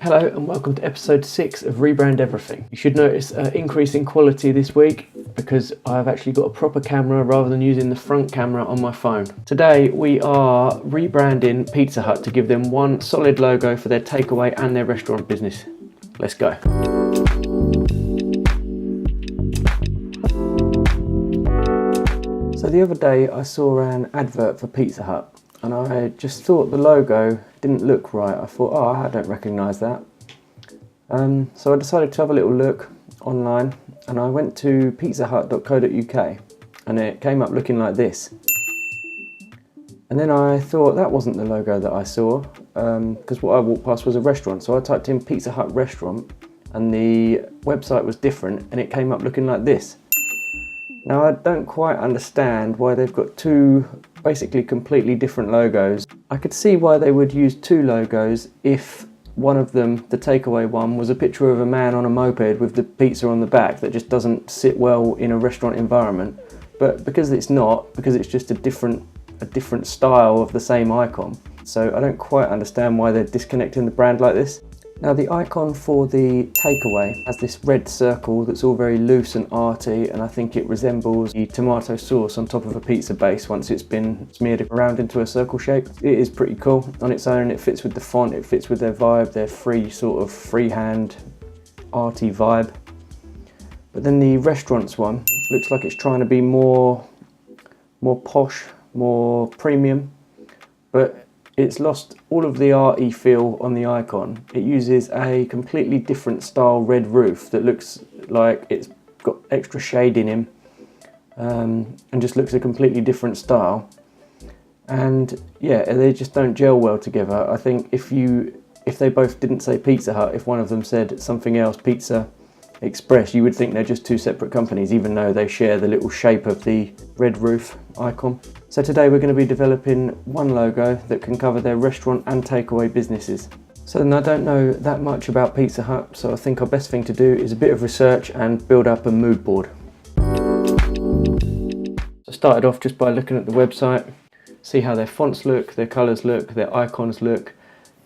Hello and welcome to episode 6 of Rebrand Everything. You should notice an increase in quality this week because I've actually got a proper camera rather than using the front camera on my phone. Today we are rebranding Pizza Hut to give them one solid logo for their takeaway and their restaurant business. Let's go. So the other day I saw an advert for Pizza Hut and I just thought the logo didn't look right. I thought, oh, I don't recognise that. So I decided to have a little look online and I went to pizzahut.co.uk and it came up looking like this. And then I thought that wasn't the logo that I saw because what I walked past was a restaurant. So I typed in Pizza Hut restaurant and the website was different and it came up looking like this. Now I don't quite understand why they've got two basically completely different logos. I could see why they would use two logos if one of them, the takeaway one, was a picture of a man on a moped with the pizza on the back that just doesn't sit well in a restaurant environment. But because it's not, because it's just a different style of the same icon, so I don't quite understand why they're disconnecting the brand like this. Now the icon for the takeaway has this red circle that's all very loose and arty, and I think it resembles the tomato sauce on top of a pizza base once it's been smeared around into a circle shape. It is pretty cool on its own. It fits with the font, it fits with their vibe, their freehand arty vibe. But then the restaurants one looks like it's trying to be more posh, more premium, but it's lost all of the arty feel on the icon. It uses a completely different style red roof that looks like it's got extra shade in him and just looks a completely different style. And yeah, they just don't gel well together. I think if they both didn't say Pizza Hut, if one of them said something else, Pizza Express, you would think they're just two separate companies, even though they share the little shape of the red roof icon. So today we're going to be developing one logo that can cover their restaurant and takeaway businesses. So then I don't know that much about Pizza Hut, so I think our best thing to do is a bit of research and build up a mood board. I started off just by looking at the website, see how their fonts look, their colours look, their icons look,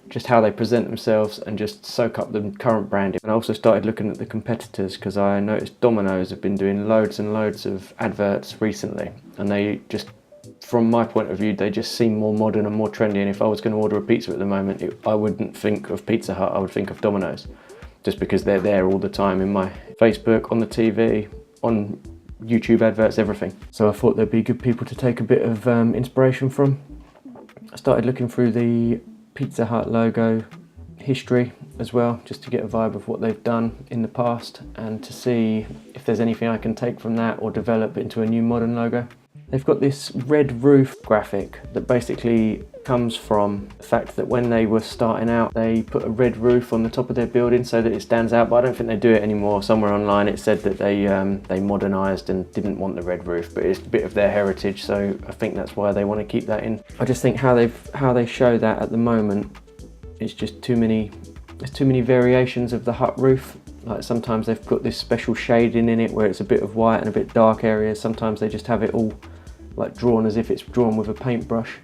just how they present themselves, and just soak up the current branding. And I also started looking at the competitors because I noticed Domino's have been doing loads and loads of adverts recently, and they just, from my point of view, they just seem more modern and more trendy. And if I was going to order a pizza at the moment, I wouldn't think of Pizza Hut, I would think of Domino's, just because they're there all the time in my Facebook, on the TV, on YouTube adverts, everything. So I thought they'd be good people to take a bit of inspiration from. I started looking through the Pizza Hut logo history as well, just to get a vibe of what they've done in the past and to see if there's anything I can take from that or develop into a new modern logo. They've got this red roof graphic that basically comes from the fact that when they were starting out they put a red roof on the top of their building so that it stands out, but I don't think they do it anymore. Somewhere online it said that they modernised and didn't want the red roof, but it's a bit of their heritage, so I think that's why they want to keep that in. I just think how they show that at the moment, it's just too many variations of the hut roof. Like sometimes they've put this special shading in it where it's a bit of white and a bit dark areas. Sometimes they just have it all like drawn as if it's drawn with a paintbrush.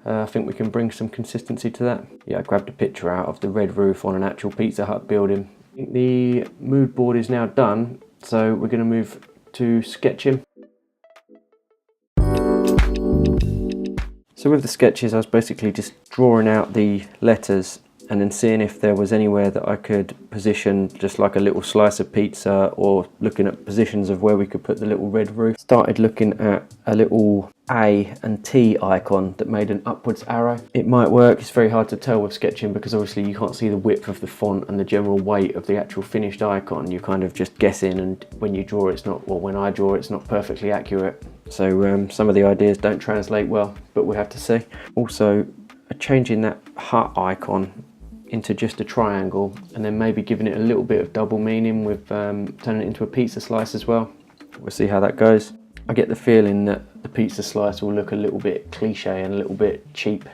I think we can bring some consistency to that. Yeah, I grabbed a picture out of the red roof on an actual Pizza Hut building. I think the mood board is now done, so we're going to move to sketching. So with the sketches, I was basically just drawing out the letters and then seeing if there was anywhere that I could position just like a little slice of pizza, or looking at positions of where we could put the little red roof. Started looking at a little A and T icon that made an upwards arrow. It might work, it's very hard to tell with sketching because obviously you can't see the width of the font and the general weight of the actual finished icon. You're kind of just guessing, and when you draw it's not, well, when I draw it's not perfectly accurate. So some of the ideas don't translate well, but we'll have to see. Also, changing that hut icon into just a triangle and then maybe giving it a little bit of double meaning with turning it into a pizza slice as well. We'll see how that goes. I get the feeling that the pizza slice will look a little bit cliche and a little bit cheap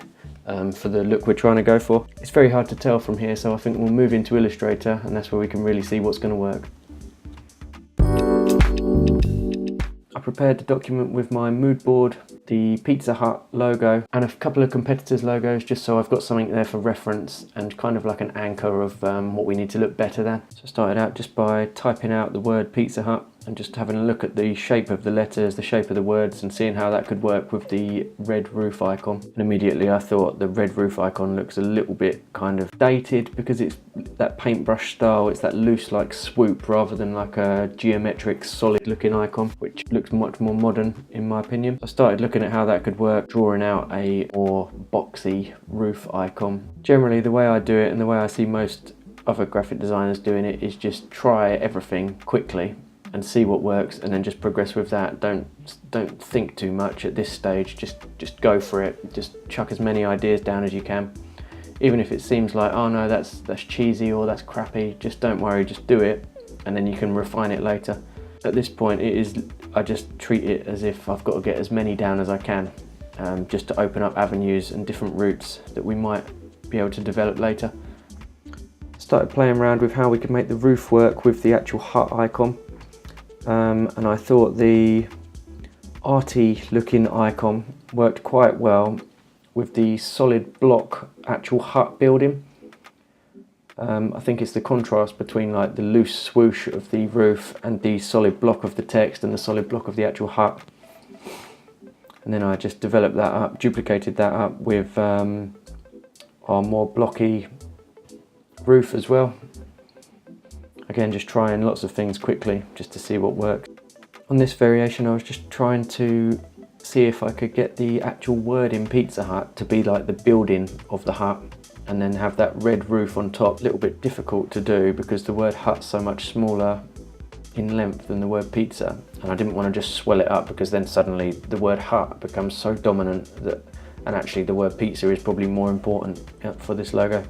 for the look we're trying to go for. It's very hard to tell from here, so I think we'll move into Illustrator and that's where we can really see what's going to work. I prepared the document with my mood board, the Pizza Hut logo, and a couple of competitors' logos, just so I've got something there for reference and kind of like an anchor of what we need to look better than. So I started out just by typing out the word Pizza Hut and just having a look at the shape of the letters, the shape of the words, and seeing how that could work with the red roof icon. And immediately I thought the red roof icon looks a little bit kind of dated because it's that paintbrush style, it's that loose like swoop rather than like a geometric solid looking icon, which looks much more modern in my opinion. I started looking at how that could work, drawing out a more boxy roof icon. Generally the way I do it and the way I see most other graphic designers doing it is just try everything quickly and see what works and then just progress with that. Don't think too much at this stage, just go for it. Just chuck as many ideas down as you can. Even if it seems like, oh no, that's cheesy or that's crappy, just don't worry, just do it and then you can refine it later. At this point I just treat it as if I've got to get as many down as I can, just to open up avenues and different routes that we might be able to develop later. Started playing around with how we could make the roof work with the actual hut icon. And I thought the arty looking icon worked quite well with the solid block actual hut building. I think it's the contrast between like the loose swoosh of the roof and the solid block of the text and the solid block of the actual hut. And then I just developed that up, duplicated that up with our more blocky roof as well. Again, just trying lots of things quickly just to see what works. On this variation I was just trying to see if I could get the actual word in Pizza Hut to be like the building of the hut and then have that red roof on top. A little bit difficult to do because the word hut's so much smaller in length than the word pizza, and I didn't want to just swell it up because then suddenly the word hut becomes so dominant that, and actually the word pizza is probably more important for this logo.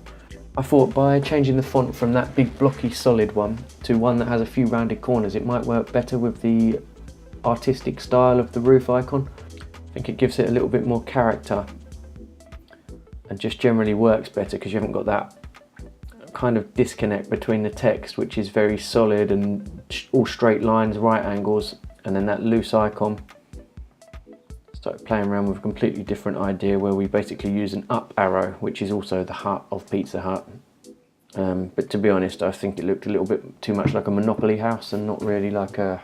I thought by changing the font from that big blocky solid one to one that has a few rounded corners, it might work better with the artistic style of the roof icon. I think it gives it a little bit more character and just generally works better because you haven't got that kind of disconnect between the text, which is very solid and all straight lines, right angles, and then that loose icon. Started playing around with a completely different idea where we basically use an up arrow, which is also the hut of Pizza Hut. But to be honest, I think it looked a little bit too much like a Monopoly house and not really like a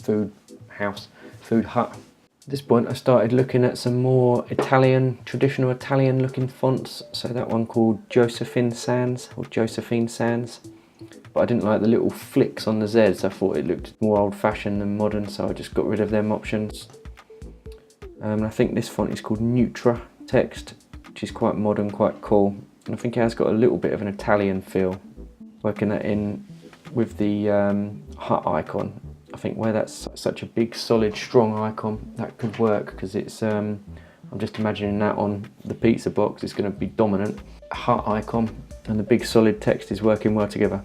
food house, food hut. At this point I started looking at some more Italian, traditional Italian looking fonts. So that one called Josephine Sans, but I didn't like the little flicks on the Z's. I thought it looked more old fashioned than modern, so I just got rid of them options. I think this font is called Nutra Text, which is quite modern, quite cool. And I think it has got a little bit of an Italian feel. Working that in with the hut icon. I think where that's such a big, solid, strong icon, that could work because it's, I'm just imagining that on the pizza box, it's going to be dominant. A hut icon and the big solid text is working well together.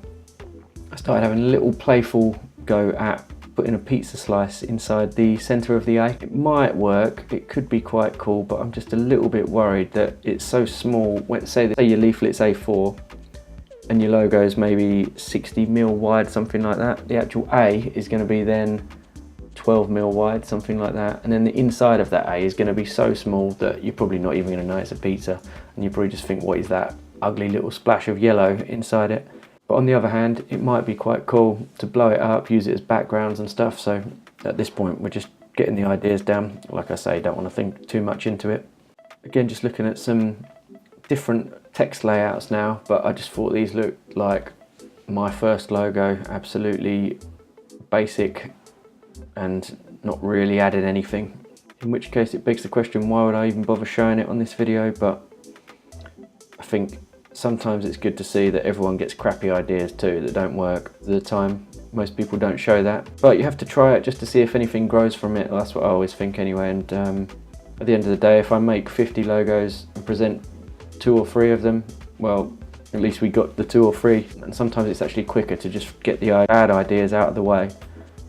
I started having a little playful go at putting a pizza slice inside the centre of the A. It might work, it could be quite cool, but I'm just a little bit worried that it's so small. When, say your leaflet's A4 and your logo is maybe 60mm wide, something like that. The actual A is going to be then 12mm wide, something like that. And then the inside of that A is going to be so small that you're probably not even going to know it's a pizza. And you probably just think, what is that ugly little splash of yellow inside it? But on the other hand, it might be quite cool to blow it up, use it as backgrounds and stuff. So at this point, we're just getting the ideas down. Like I say, don't want to think too much into it. Again, just looking at some different text layouts now, but I just thought these looked like my first logo, absolutely basic and not really added anything. In which case it begs the question, why would I even bother showing it on this video? But I think sometimes it's good to see that everyone gets crappy ideas too that don't work at the time. Most people don't show that, but you have to try it just to see if anything grows from it. That's what I always think anyway. And at the end of the day, if I make 50 logos and present 2 or 3 of them, well, at least we got the 2 or 3. And sometimes it's actually quicker to just get the bad ideas out of the way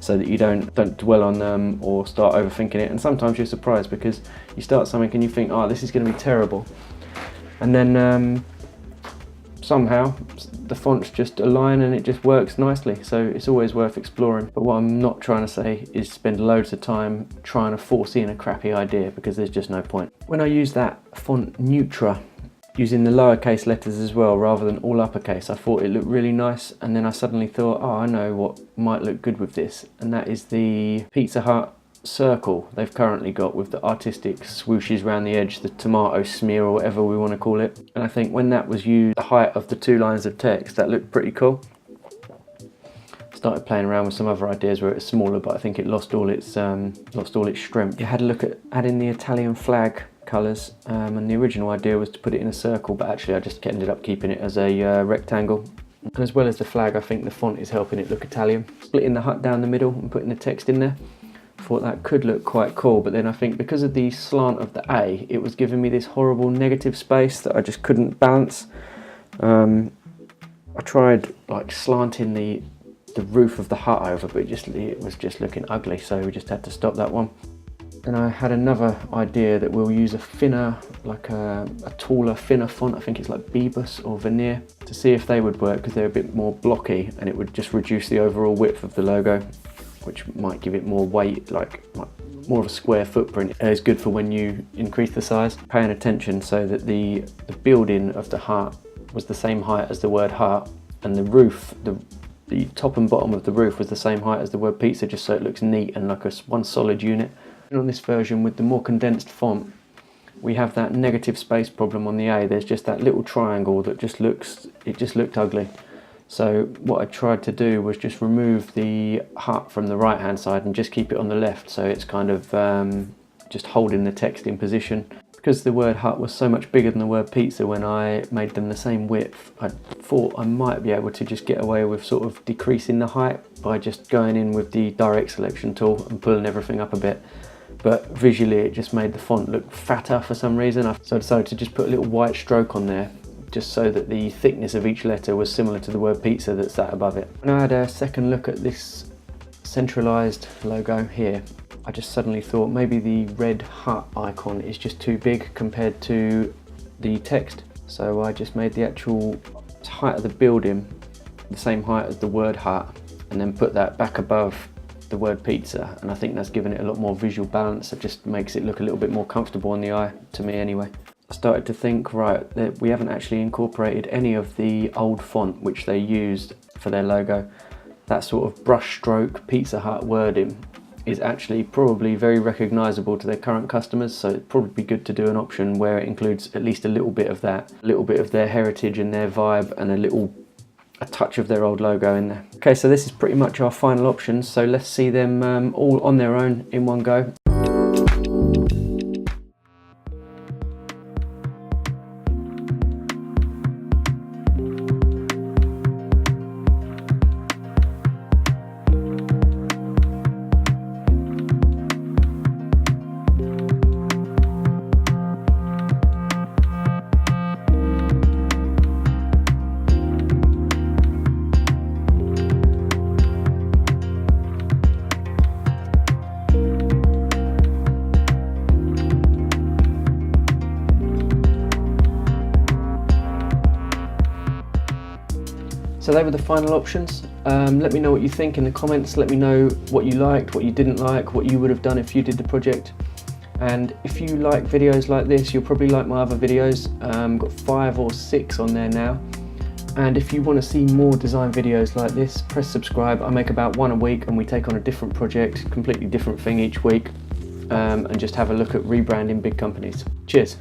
so that you don't dwell on them or start overthinking it. And sometimes you're surprised because you start something and you think, oh, this is going to be terrible, and then somehow the fonts just align and it just works nicely, so it's always worth exploring. But what I'm not trying to say is spend loads of time trying to force in a crappy idea, because there's just no point. When I use that font Neutra, using the lowercase letters as well rather than all uppercase, I thought it looked really nice, and then I suddenly thought, oh, I know what might look good with this, and that is the Pizza Hut circle they've currently got with the artistic swooshes around the edge, the tomato smear or whatever we want to call it. And I think when that was used, the height of the 2 lines of text, that looked pretty cool. Started playing around with some other ideas where it's smaller, but I think it lost all its strength. You had a look at adding the Italian flag colours, and the original idea was to put it in a circle, but actually I just ended up keeping it as a rectangle. And as well as the flag, I think the font is helping it look Italian. Splitting the hut down the middle and putting the text in there, thought that could look quite cool, but then I think because of the slant of the A, it was giving me this horrible negative space that I just couldn't balance. I tried like slanting the roof of the hut over, but it was just looking ugly, so we just had to stop that one. And I had another idea that we'll use a thinner, like a taller, thinner font. I think it's like Bebus or Veneer, to see if they would work, because they're a bit more blocky and it would just reduce the overall width of the logo, which might give it more weight, like more of a square footprint. It's good for when you increase the size. Paying attention so that the building of the hut was the same height as the word hut, and the roof, the top and bottom of the roof was the same height as the word pizza, just so it looks neat and like one solid unit. And on this version with the more condensed font, we have that negative space problem on the A. There's just that little triangle that just looked ugly. So what I tried to do was just remove the hut from the right hand side and just keep it on the left, so it's kind of just holding the text in position. Because the word hut was so much bigger than the word pizza when I made them the same width, I thought I might be able to just get away with sort of decreasing the height by just going in with the direct selection tool and pulling everything up a bit. But visually it just made the font look fatter for some reason, so I decided to just put a little white stroke on there, just so that the thickness of each letter was similar to the word pizza that sat above it. When I had a second look at this centralised logo here, I just suddenly thought maybe the red hut icon is just too big compared to the text. So I just made the actual height of the building the same height as the word hut, and then put that back above the word pizza, and I think that's given it a lot more visual balance. It just makes it look a little bit more comfortable on the eye, to me anyway. I started to think, right, that we haven't actually incorporated any of the old font which they used for their logo. That sort of brushstroke Pizza Hut wording is actually probably very recognisable to their current customers, so it'd probably be good to do an option where it includes at least a little bit of that, a little bit of their heritage and their vibe, and a touch of their old logo in there. Okay, so this is pretty much our final options, so let's see them all on their own in one go. So they were the final options. Let me know what you think in the comments. Let me know what you liked, what you didn't like, what you would have done if you did the project. And if you like videos like this, you'll probably like my other videos. Got 5 or 6 on there now. And if you want to see more design videos like this, press subscribe. I make about 1 a week, and we take on a different project, completely different thing each week, and just have a look at rebranding big companies. Cheers.